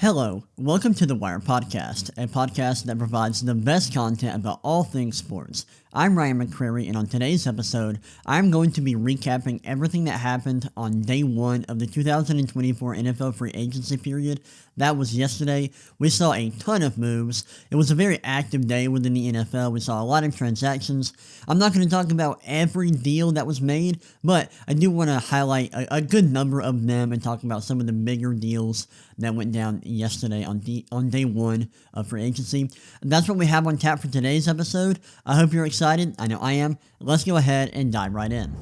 Hello, welcome to the Wire Podcast, a podcast that provides the best content about all things sports. I'm Ryan McCrary, and on today's episode, I'm going to be recapping everything that happened on day one of the 2024 NFL free agency period. That was yesterday. We saw a ton of moves. It was a very active day within the NFL. We saw a lot of transactions. I'm not going to talk about every deal that was made, but I do want to highlight a good number of them and talk about some of the bigger deals that went down yesterday on day one of free agency. That's what we have on tap for today's episode. I hope you're excited. I know I am. Let's go ahead and dive right in.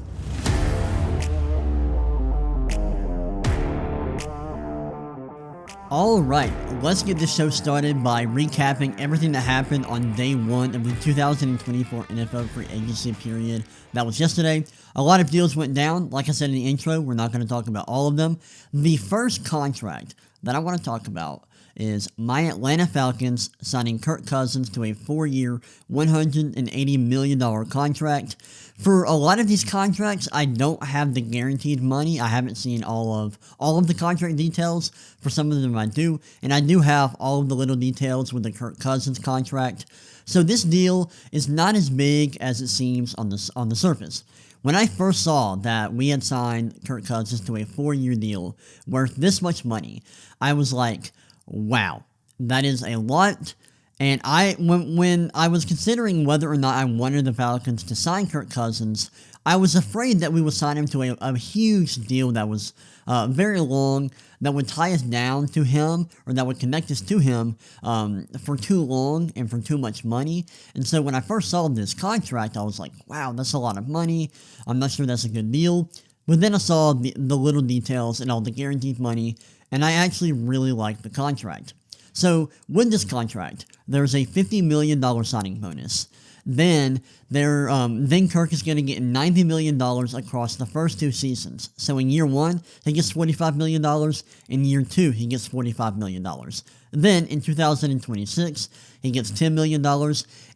Alright, let's get this show started by recapping everything that happened on day one of the 2024 NFL free agency period. That was yesterday. A lot of deals went down. Like I said in the intro, we're not going to talk about all of them. The first contract that I want to talk about is my Atlanta Falcons signing Kirk Cousins to a 4-year, $180 million contract. For a lot of these contracts, I don't have the guaranteed money. I haven't seen all of the contract details. For some of them I do, and I do have all of the little details with the Kirk Cousins contract. So this deal is not as big as it seems on the surface. When I first saw that we had signed Kirk Cousins to a 4-year deal worth this much money, I was like, wow, that is a lot. And when I was considering whether or not I wanted the Falcons to sign Kirk Cousins, I was afraid that we would sign him to a huge deal that was very long, that would tie us down to him, or that would connect us to him for too long and for too much money. And so when I first saw this contract, I was like, wow, that's a lot of money. I'm not sure that's a good deal. But then I saw the little details and all the guaranteed money, and I actually really liked the contract. So with this contract, there's a $50 million signing bonus. Then Kirk is going to get $90 million across the first 2 seasons. So in year 1, he gets $45 million. In year 2, he gets $45 million. Then in 2026, he gets $10 million.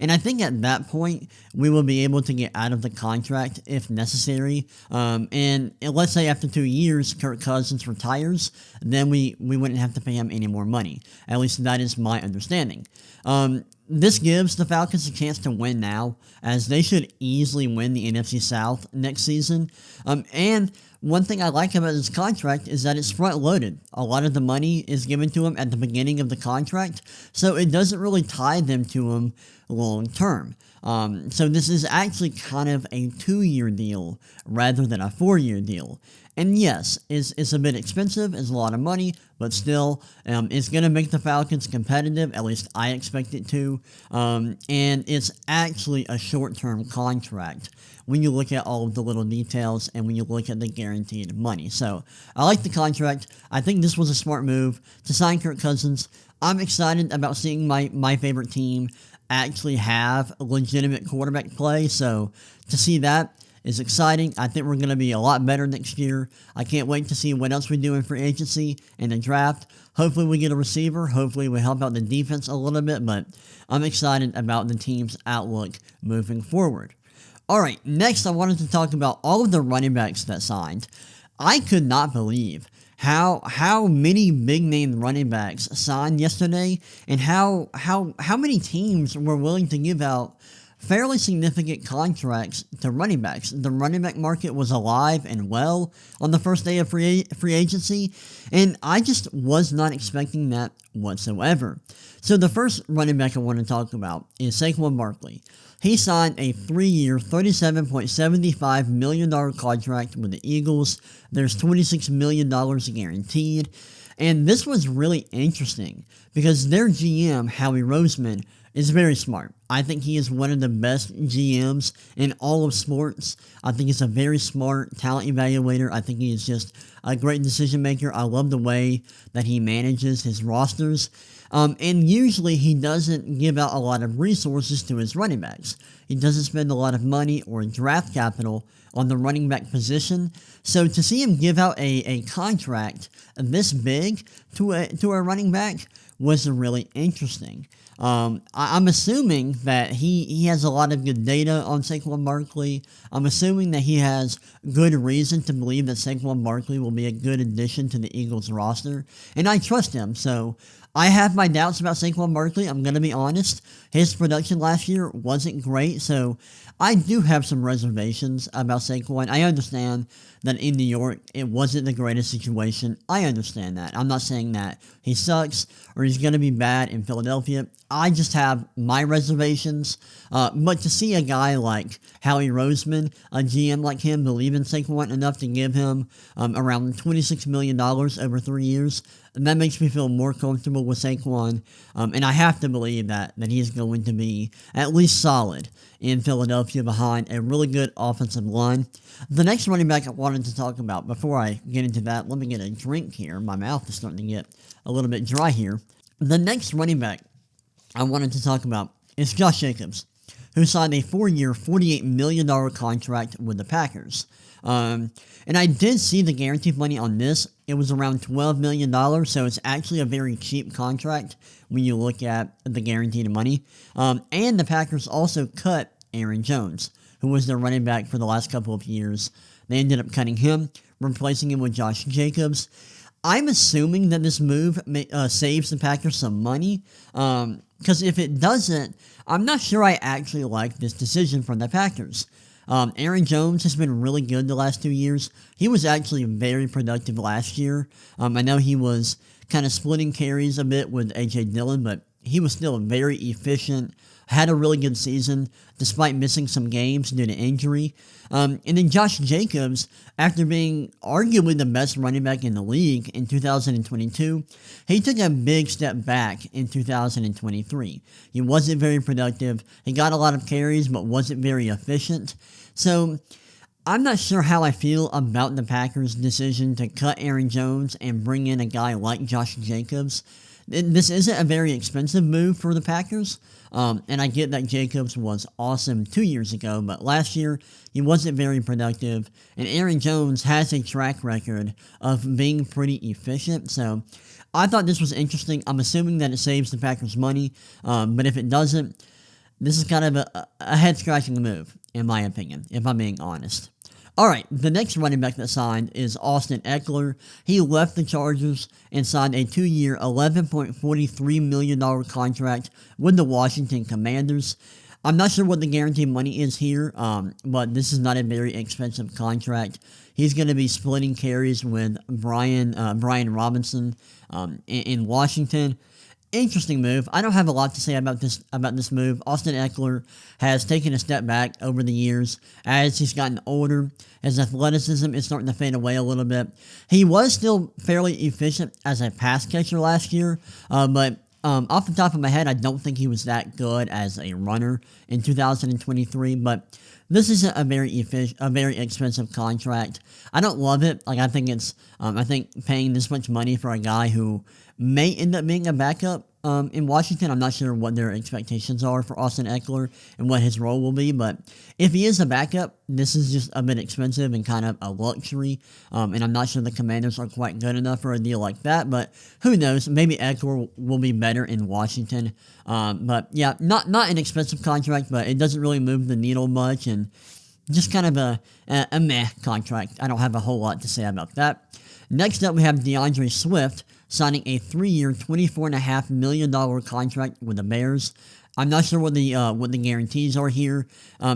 And I think at that point, we will be able to get out of the contract if necessary. And let's say after 2 years, Kirk Cousins retires, then we wouldn't have to pay him any more money. At least that is my understanding. This gives the Falcons a chance to win now, as they should easily win the NFC South next season. And one thing I like about this contract is that it's front-loaded. A lot of the money is given to them at the beginning of the contract, so it doesn't really tie them to them long-term. So this is actually kind of a 2-year deal rather than a 4-year deal. And yes, it's a bit expensive, it's a lot of money, but still, it's going to make the Falcons competitive, at least I expect it to, and it's actually a short-term contract when you look at all of the little details and when you look at the guaranteed money. So, I like the contract. I think this was a smart move to sign Kirk Cousins. I'm excited about seeing my favorite team actually have legitimate quarterback play, so to see that is exciting. I think we're going to be a lot better next year. I can't wait to see what else we do in free agency and the draft. Hopefully we get a receiver. Hopefully we help out the defense a little bit, but I'm excited about the team's outlook moving forward. Alright, next I wanted to talk about all of the running backs that signed. I could not believe how many big-name running backs signed yesterday, and how many teams were willing to give out fairly significant contracts to running backs. The running back market was alive and well on the first day of free agency, and I just was not expecting that whatsoever. So the first running back I want to talk about is Saquon Barkley. He signed a 3-year, $37.75 million contract with the Eagles. There's $26 million guaranteed. And this was really interesting because their GM, Howie Roseman, is very smart. I think he is one of the best GMs in all of sports. I think he's a very smart talent evaluator. I think he is just a great decision maker. I love the way that he manages his rosters. And usually he doesn't give out a lot of resources to his running backs. He doesn't spend a lot of money or draft capital on the running back position. So to see him give out a contract this big to a running back was really interesting. I'm assuming assuming that he has a lot of good data on Saquon Barkley. I'm assuming that he has good reason to believe that Saquon Barkley will be a good addition to the Eagles roster, and I trust him. So I have my doubts about Saquon Barkley. I'm going to be honest. His production last year wasn't great, so I do have some reservations about Saquon. I understand that in New York, it wasn't the greatest situation. I understand that. I'm not saying that he sucks or he's going to be bad in Philadelphia. I just have my reservations. But to see a guy like Howie Roseman, a GM like him, believe in Saquon enough to give him around $26 million over 3 years, and that makes me feel more comfortable with Saquon. And I have to believe that he's going to be at least solid in Philadelphia behind a really good offensive line. The next running back I wanted to talk about, before I get into that, let me get a drink here. My mouth is starting to get a little bit dry here. The next running back I wanted to talk about is Josh Jacobs, who signed a 4-year, $48 million contract with the Packers. And I did see the guaranteed money on this. It was around $12 million, so it's actually a very cheap contract when you look at the guaranteed money. And the Packers also cut Aaron Jones, who was their running back for the last couple of years. They ended up cutting him, replacing him with Josh Jacobs. I'm assuming that this move saves the Packers some money, because if it doesn't, I'm not sure I actually like this decision from the Packers. Aaron Jones has been really good the last 2 years. He was actually very productive last year. I know he was kind of splitting carries a bit with A.J. Dillon, but he was still very efficient, had a really good season despite missing some games due to injury. And then Josh Jacobs, after being arguably the best running back in the league in 2022, he took a big step back in 2023. He wasn't very productive. He got a lot of carries, but wasn't very efficient. So I'm not sure how I feel about the Packers' decision to cut Aaron Jones and bring in a guy like Josh Jacobs. This isn't a very expensive move for the Packers, and I get that Jacobs was awesome 2 years ago, but last year he wasn't very productive, and Aaron Jones has a track record of being pretty efficient, so I thought this was interesting. I'm assuming that it saves the Packers money, but if it doesn't, this is kind of a head-scratching move, in my opinion, if I'm being honest. Alright, the next running back that signed is Austin Eckler. He left the Chargers and signed a 2-year, $11.43 million contract with the Washington Commanders. I'm not sure what the guaranteed money is here, but this is not a very expensive contract. He's going to be splitting carries with Brian Robinson in Washington. Interesting move. I don't have a lot to say about this move. Austin Eckler has taken a step back over the years as he's gotten older. His athleticism is starting to fade away a little bit. He was still fairly efficient as a pass catcher last year, but off the top of my head, I don't think he was that good as a runner in 2023. But this is a very expensive contract. I don't love it. Like I think paying this much money for a guy who may end up being a backup in Washington. I'm not sure what their expectations are for Austin Eckler and what his role will be, but if he is a backup, this is just a bit expensive and kind of a luxury, and I'm not sure the Commanders are quite good enough for a deal like that, but who knows, maybe Eckler will be better in Washington, but yeah, not an expensive contract, but it doesn't really move the needle much, and just kind of a meh contract. I don't have a whole lot to say about that. Next up, we have DeAndre Swift signing a 3-year, $24.5 million contract with the Bears. I'm not sure what the guarantees are here.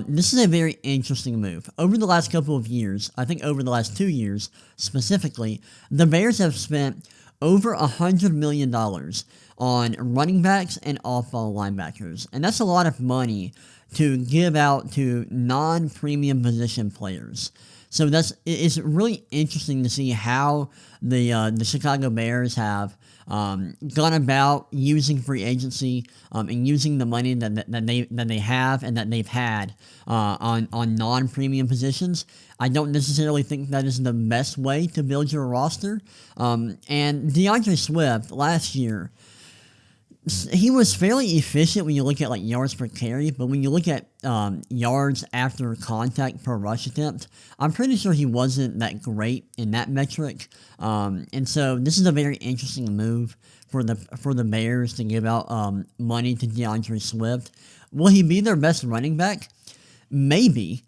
This is a very interesting move. Over the last couple of years, I think over the last 2 years specifically, the Bears have spent over $100 million on running backs and off-ball linebackers, and that's a lot of money to give out to non-premium position players. So it's really interesting to see how the Chicago Bears have gone about using free agency and using the money that they have and that they've had on non-premium positions. I don't necessarily think that is the best way to build your roster. And DeAndre Swift last year, he was fairly efficient when you look at like yards per carry, but when you look at yards after contact per rush attempt, I'm pretty sure he wasn't that great in that metric. And so this is a very interesting move for the Bears to give out money to DeAndre Swift. Will he be their best running back? Maybe.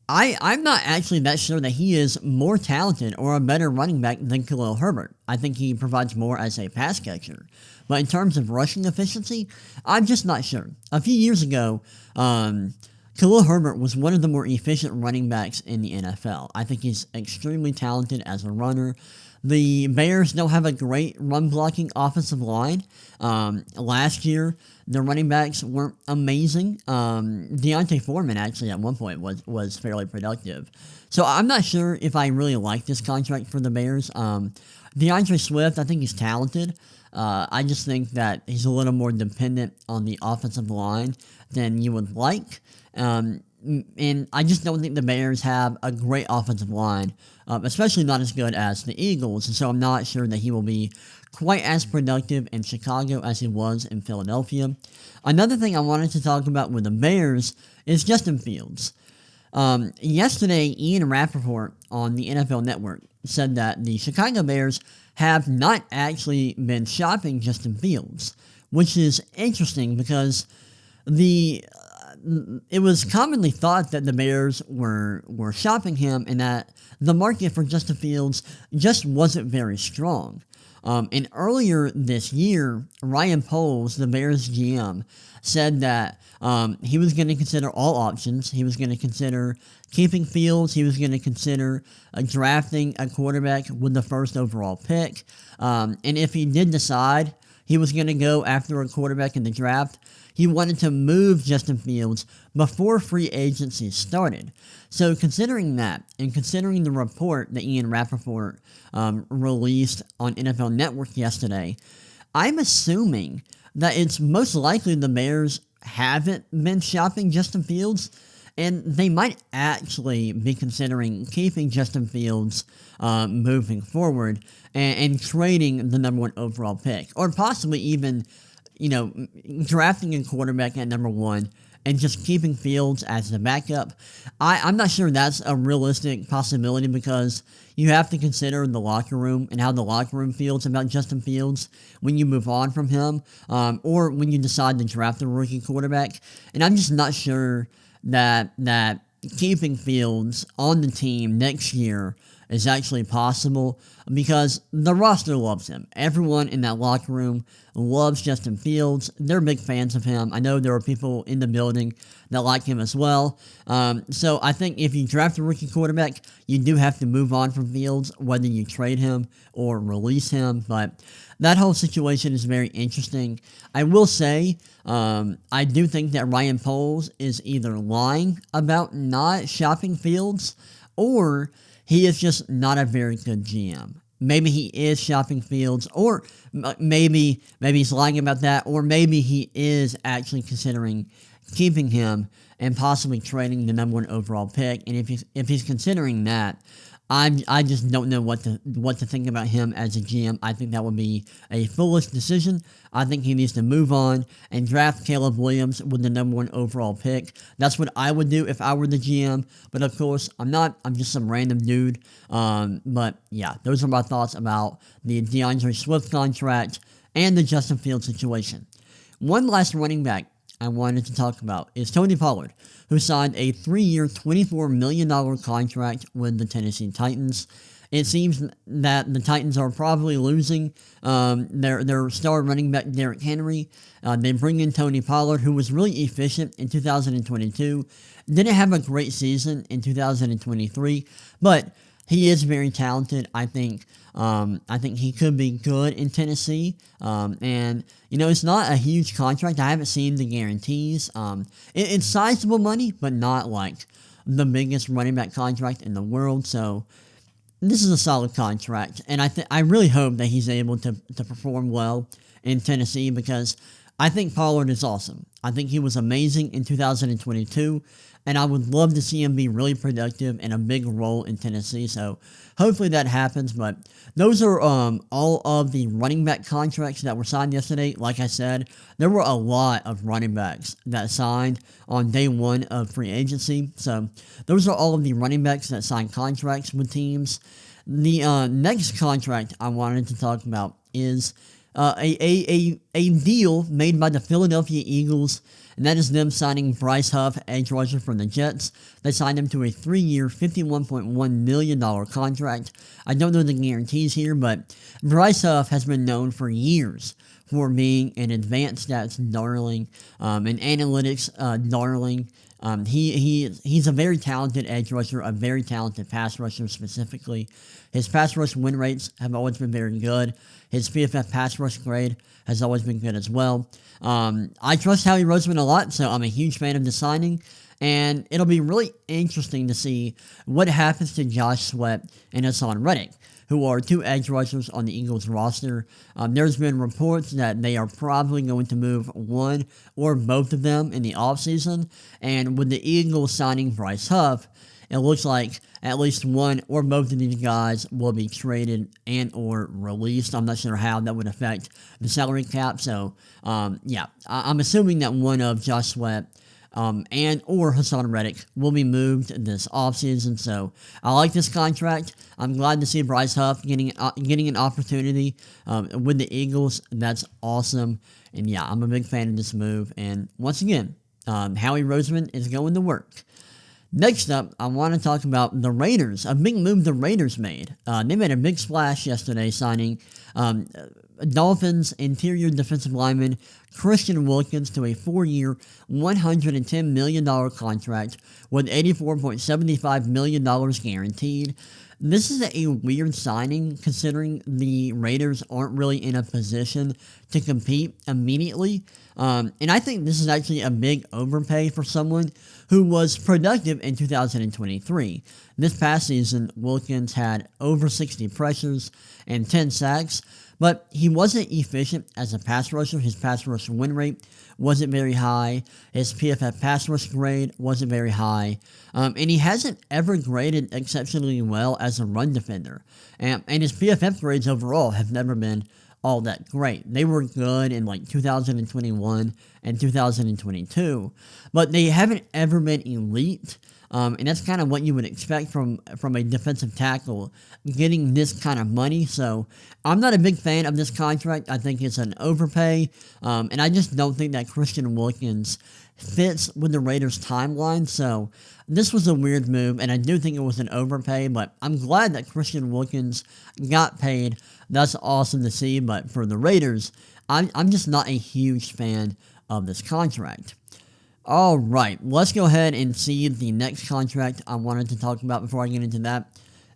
I'm not actually that sure that he is more talented or a better running back than Khalil Herbert. I think he provides more as a pass catcher. But in terms of rushing efficiency, I'm just not sure. A few years ago, Khalil Herbert was one of the more efficient running backs in the NFL. I think he's extremely talented as a runner. The Bears don't have a great run-blocking offensive line. Last year, the running backs weren't amazing. Deontay Foreman, actually, at one point was fairly productive. So I'm not sure if I really like this contract for the Bears. DeAndre Swift, I think he's talented. I just think that he's a little more dependent on the offensive line than you would like. And I just don't think the Bears have a great offensive line, especially not as good as the Eagles. And so I'm not sure that he will be quite as productive in Chicago as he was in Philadelphia. Another thing I wanted to talk about with the Bears is Justin Fields. Yesterday, Ian Rappaport on the NFL Network said that the Chicago Bears have not actually been shopping Justin Fields, which is interesting because it was commonly thought that the Bears were shopping him and that the market for Justin Fields just wasn't very strong. And earlier this year, Ryan Poles, the Bears GM, said that he was going to consider all options. He was going to consider keeping Fields. He was going to consider drafting a quarterback with the first overall pick. And if he did decide he was going to go after a quarterback in the draft, he wanted to move Justin Fields before free agency started. So considering that, and considering the report that Ian Rappaport released on NFL Network yesterday, I'm assuming that it's most likely the Bears haven't been shopping Justin Fields, and they might actually be considering keeping Justin Fields moving forward and trading the number 1 overall pick, or possibly even drafting a quarterback at number 1 and just keeping Fields as the backup. I'm not sure that's a realistic possibility because you have to consider the locker room and how the locker room feels about Justin Fields when you move on from him, or when you decide to draft a rookie quarterback. And I'm just not sure that keeping Fields on the team next year is actually possible because the roster loves him. Everyone in that locker room loves Justin Fields. They're big fans of him. I know there are people in the building that like him as well. So I think if you draft a rookie quarterback, you do have to move on from Fields, whether you trade him or release him. But that whole situation is very interesting. I will say, I do think that Ryan Poles is either lying about not shopping Fields or he is just not a very good GM. Maybe he is shopping Fields, or maybe he's lying about that, or maybe he is actually considering keeping him and possibly trading the number 1 overall pick. And if he's considering that, I just don't know what to think about him as a GM. I think that would be a foolish decision. I think he needs to move on and draft Caleb Williams with the number 1 overall pick. That's what I would do if I were the GM. But of course, I'm not. I'm just some random dude. But yeah, those are my thoughts about the DeAndre Swift contract and the Justin Fields situation. One last running back I wanted to talk about is Tony Pollard, who signed a 3-year, $24 million contract with the Tennessee Titans. It seems that the Titans are probably losing their star running back, Derrick Henry. They bring in Tony Pollard, who was really efficient in 2022. Didn't have a great season in 2023, but he is very talented. I think he could be good in Tennessee. And it's not a huge contract. I haven't seen the guarantees. It's sizable money, but not like the biggest running back contract in the world. So this is a solid contract, and I really hope that he's able to perform well in Tennessee because I think Pollard is awesome. I think he was amazing in 2022, and I would love to see him be really productive in a big role in Tennessee. So hopefully that happens. But those are all of the running back contracts that were signed yesterday. Like I said, there were a lot of running backs that signed on day one of free agency. So those are all of the running backs that signed contracts with teams. The next contract I wanted to talk about is a deal made by the Philadelphia Eagles, and that is them signing Bryce Huff, edge rusher from the Jets. They signed him to a 3-year, $51.1 million contract. I don't know the guarantees here, but Bryce Huff has been known for years for being an advanced stats darling, an analytics darling. He's a very talented edge rusher, a very talented pass rusher specifically. His pass rush win rates have always been very good. His PFF pass rush grade has always been good as well. I trust Howie Roseman a lot, so I'm a huge fan of the signing. And it'll be really interesting to see what happens to Josh Sweat and Hassan Reddick, who are two edge rushers on the Eagles roster. There's been reports that they are probably going to move one or both of them in the offseason. And with the Eagles signing Bryce Huff, it looks like at least one or both of these guys will be traded and or released. I'm not sure how that would affect the salary cap. So, I'm assuming that one of Josh Sweat and or Hassan Reddick will be moved this offseason. So I like this contract. I'm glad to see Bryce Huff getting an opportunity with the Eagles. That's awesome. And yeah, I'm a big fan of this move. And once again, Howie Roseman is going to work. Next up, I want to talk about the Raiders, a big move the Raiders made. They made a big splash yesterday signing Dolphins interior defensive lineman Christian Wilkins to a 4-year, $110 million contract with $84.75 million guaranteed. This is a weird signing considering the Raiders aren't really in a position to compete immediately. And I think this is actually a big overpay for someone who was productive in 2023. This past season, Wilkins had over 60 pressures and 10 sacks, but he wasn't efficient as a pass rusher. His pass rush win rate wasn't very high. His PFF pass rush grade wasn't very high. And he hasn't ever graded exceptionally well as a run defender. And his PFF grades overall have never been all that great. They were good in like 2021 and 2022, but they haven't ever been elite. And that's kind of what you would expect from a defensive tackle getting this kind of money. So I'm not a big fan of this contract. I think it's an overpay. And I just don't think that Christian Wilkins fits with the Raiders' timeline. So this was a weird move, and I do think it was an overpay, but I'm glad that Christian Wilkins got paid. That's awesome to see, but for the Raiders, I'm just not a huge fan of this contract. All right, let's go ahead and see the next contract I wanted to talk about before I get into that.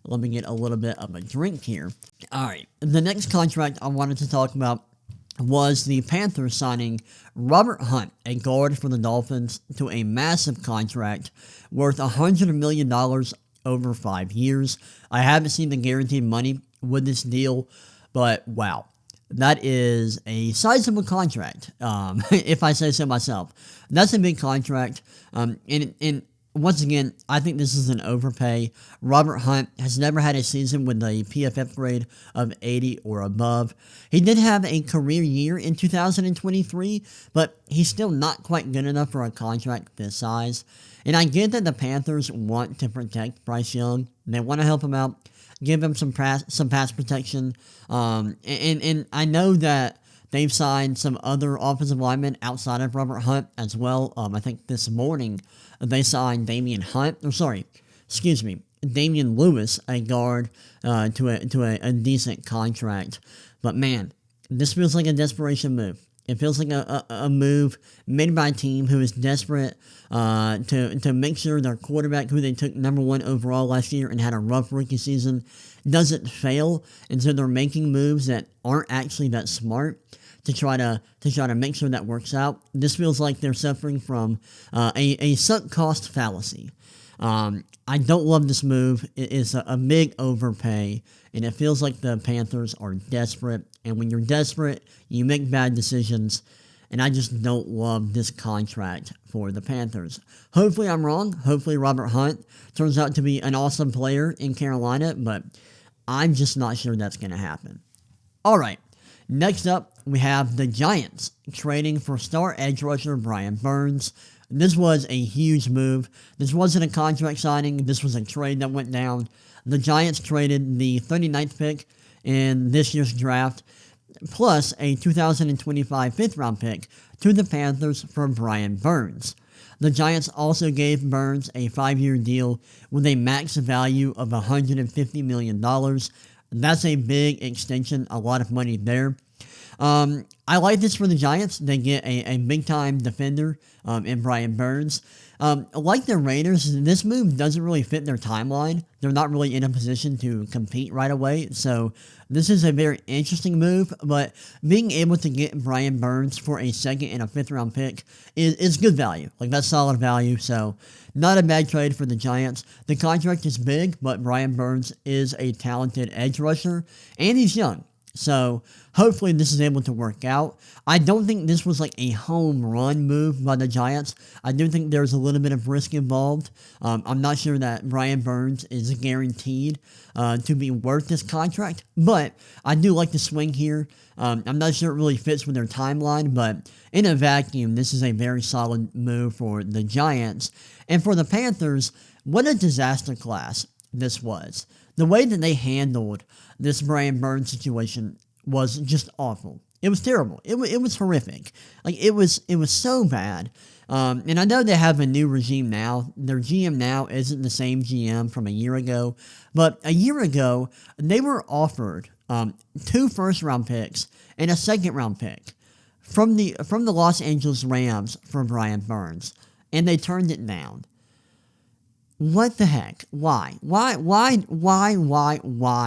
Let me get a little bit of a drink here. All right, the next contract I wanted to talk about was the Panthers signing Robert Hunt, a guard for the Dolphins, to a massive contract worth $100 million over 5 years. I haven't seen the guaranteed money with this deal, but wow. That is a sizable contract, if I say so myself. That's a big contract, and once again, I think this is an overpay. Robert Hunt has never had a season with a PFF grade of 80 or above. He did have a career year in 2023, but he's still not quite good enough for a contract this size. And I get that the Panthers want to protect Bryce Young. They want to help him out, give him some pass protection. And I know that they've signed some other offensive linemen outside of Robert Hunt as well. I think this morning they signed Damian Lewis, a guard, to a decent contract. But man, this feels like a desperation move. It feels like a move made by a team who is desperate to make sure their quarterback, who they took number 1 overall last year and had a rough rookie season, doesn't fail. And so they're making moves that aren't actually that smart to try to make sure that works out. This feels like they're suffering from a sunk cost fallacy. I don't love this move. It is a big overpay, and it feels like the Panthers are desperate. And when you're desperate, you make bad decisions. and I just don't love this contract for the Panthers. Hopefully I'm wrong. Hopefully Robert Hunt turns out to be an awesome player in Carolina, but I'm just not sure that's going to happen. All right, next up, we have the Giants trading for star edge rusher Brian Burns. This was a huge move. This wasn't a contract signing. This was a trade that went down. The Giants traded the 39th pick in this year's draft, plus a 2025 fifth-round pick to the Panthers for Brian Burns. The Giants also gave Burns a 5-year deal with a max value of $150 million. That's a big extension, a lot of money there. I like this for the Giants. They get a big-time defender in Brian Burns. Like the Raiders, this move doesn't really fit their timeline. They're not really in a position to compete right away. So this is a very interesting move, but being able to get Brian Burns for a second and a fifth-round pick is good value. Like, that's solid value. So not a bad trade for the Giants. The contract is big, but Brian Burns is a talented edge rusher, and he's young. So hopefully this is able to work out. I don't think this was like a home run move by the Giants. I do think there's a little bit of risk involved. I'm not sure that Brian Burns is guaranteed to be worth this contract, but I do like the swing here. I'm not sure it really fits with their timeline, but in a vacuum, this is a very solid move for the Giants. And for the Panthers, what a disaster class this was. The way that they handled this Brian Burns situation was just awful. It was terrible. It was horrific. Like, it was so bad. And I know they have a new regime now. Their GM now isn't the same GM from a year ago. But a year ago, they were offered 2 first-round picks and a second-round pick from the Los Angeles Rams for Brian Burns. And they turned it down. What the heck? Why? Why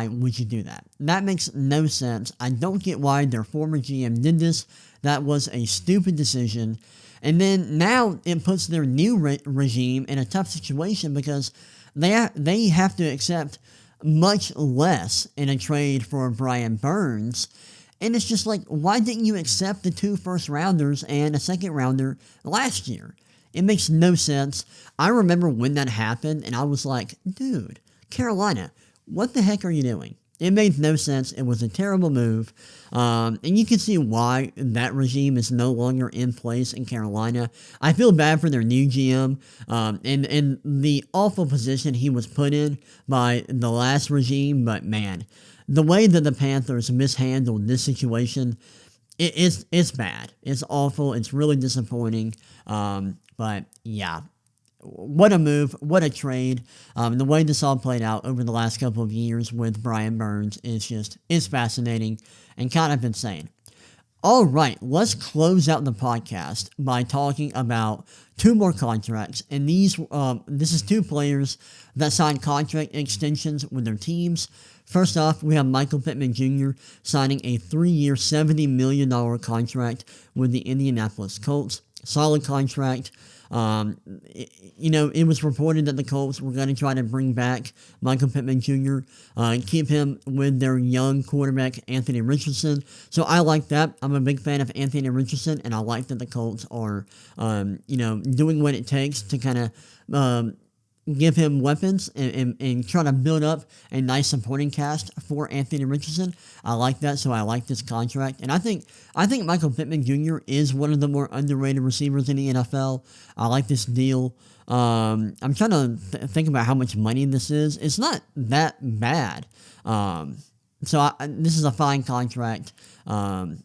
would you do that? That makes no sense. I don't get why their former GM did this. That was a stupid decision. And then now it puts their new regime in a tough situation because they have to accept much less in a trade for Brian Burns. And it's just like, why didn't you accept the 2 first-rounders and a second-rounder last year? It makes no sense. I remember when that happened, and I was like, dude, Carolina, what the heck are you doing? It made no sense. It was a terrible move. And you can see why that regime is no longer in place in Carolina. I feel bad for their new GM and the awful position he was put in by the last regime. But, man, the way that the Panthers mishandled this situation, it's bad. It's awful. It's really disappointing. But, yeah, what a move, what a trade. The way this all played out over the last couple of years with Brian Burns is fascinating and kind of insane. All right, let's close out the podcast by talking about 2 more contracts. And this is 2 players that signed contract extensions with their teams. First off, we have Michael Pittman Jr. signing a 3-year, $70 million contract with the Indianapolis Colts. Solid contract. It was reported that the Colts were going to try to bring back Michael Pittman Jr. And keep him with their young quarterback, Anthony Richardson. So I like that. I'm a big fan of Anthony Richardson, and I like that the Colts are, doing what it takes to kind of give him weapons and try to build up a nice supporting cast for Anthony Richardson. I like that, so I like this contract. And I think Michael Pittman Jr. is one of the more underrated receivers in the NFL. I like this deal. I'm trying to think about how much money this is. It's not that bad. This is a fine contract. I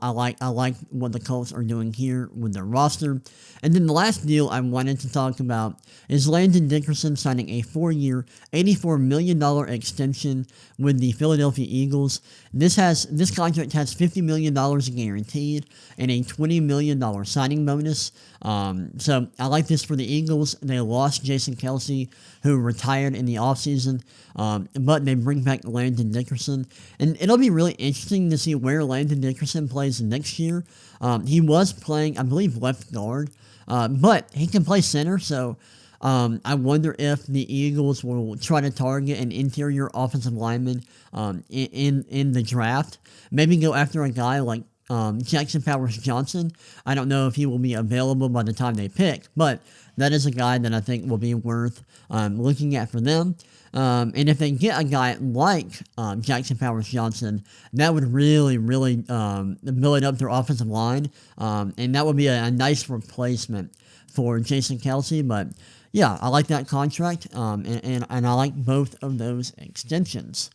like what the Colts are doing here with their roster. And then the last deal I wanted to talk about is Landon Dickerson signing a 4-year, $84 million extension with the Philadelphia Eagles. This contract has $50 million guaranteed and a $20 million signing bonus. So I like this for the Eagles. They lost Jason Kelce, who retired in the offseason, but they bring back Landon Dickerson. And it'll be really interesting to see where Landon Dickerson plays next year. He was playing, I believe, left guard, but he can play center, so I wonder if the Eagles will try to target an interior offensive lineman in the draft. Maybe go after a guy like Jackson Powers Johnson. I don't know if he will be available by the time they pick, but that is a guy that I think will be worth looking at for them. And if they get a guy like Jackson Powers Johnson, that would really, really build up their offensive line, and that would be a nice replacement for Jason Kelsey. But yeah, I like that contract, and I like both of those extensions.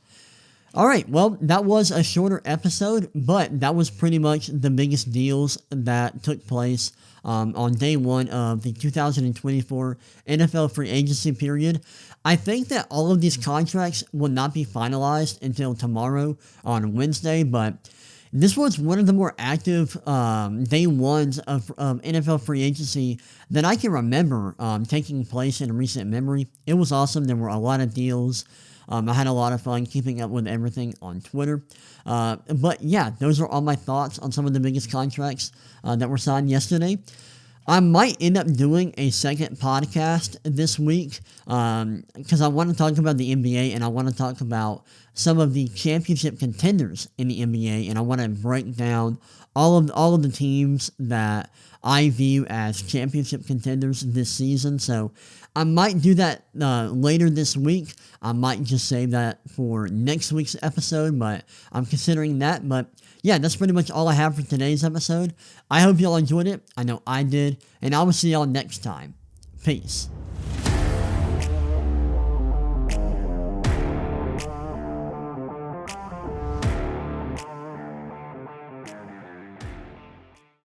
All right, well, that was a shorter episode, but that was pretty much the biggest deals that took place on day one of the 2024 NFL free agency period. I think that all of these contracts will not be finalized until tomorrow on Wednesday, but this was one of the more active day ones of NFL free agency that I can remember taking place in recent memory. It was awesome. There were a lot of deals. I had a lot of fun keeping up with everything on Twitter. But yeah, those are all my thoughts on some of the biggest contracts that were signed yesterday. I might end up doing a second podcast this week because I want to talk about the NBA and I want to talk about some of the championship contenders in the NBA, and I want to break down all of the teams that I view as championship contenders this season. So I might do that later this week. I might just save that for next week's episode, but I'm considering that. But yeah, that's pretty much all I have for today's episode. I hope y'all enjoyed it. I know I did. And I will see y'all next time. Peace.